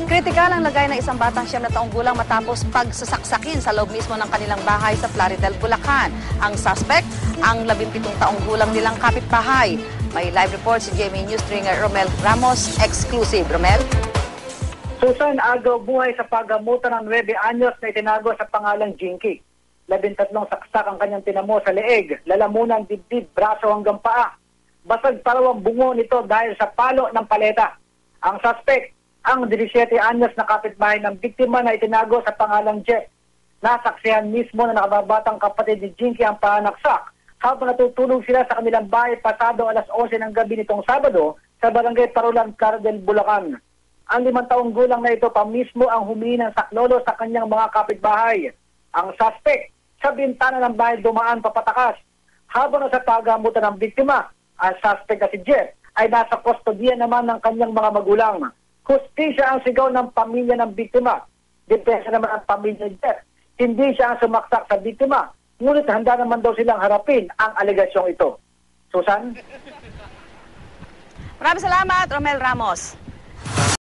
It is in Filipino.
Kritikal ang lagay ng isang batang 9 na taong gulang matapos pagsasaksakin sa loob mismo ng kanilang bahay sa Plaridel, Bulacan. Ang suspect, ang 17 taong gulang nilang kapitbahay. May live report si GMA News stringer Romel Ramos, exclusive. Romel? Susan, agaw buhay sa paggamutan ng 9 anyos na itinago sa pangalang Jinky. 13 saksak ang kanyang tinamo sa leeg, lalamunan, dibdib, braso hanggang paa. Basag paraw ang bungo nito dahil sa palo ng paleta. Ang suspect, ang 17 anyos na kapitbahay ng biktima na itinago sa pangalang Jeff. Nasaksihan mismo na nakababatang kapatid ni Jinky ang panaksak habang natutulog sila sa kanilang bahay pasado alas 11 ng gabi nitong Sabado sa barangay Parulan, Plaridel, Bulacan. Ang 5 taong gulang na ito pa mismo ang humingi ng saklolo sa kanyang mga kapitbahay. Ang suspect sa bintana ng bahay dumaan papatakas. Habang nasa pagamutan ng biktima, ang suspect na si Jeff ay nasa kustodiya naman ng kanyang mga magulang. Hustisya ang sigaw ng pamilya ng biktima. Depensa naman ang pamilya ni Jeff. Hindi siya ang sumaksak sa biktima, ngunit handa naman daw silang harapin ang alegasyong ito. Susan? Maraming salamat, Romel Ramos.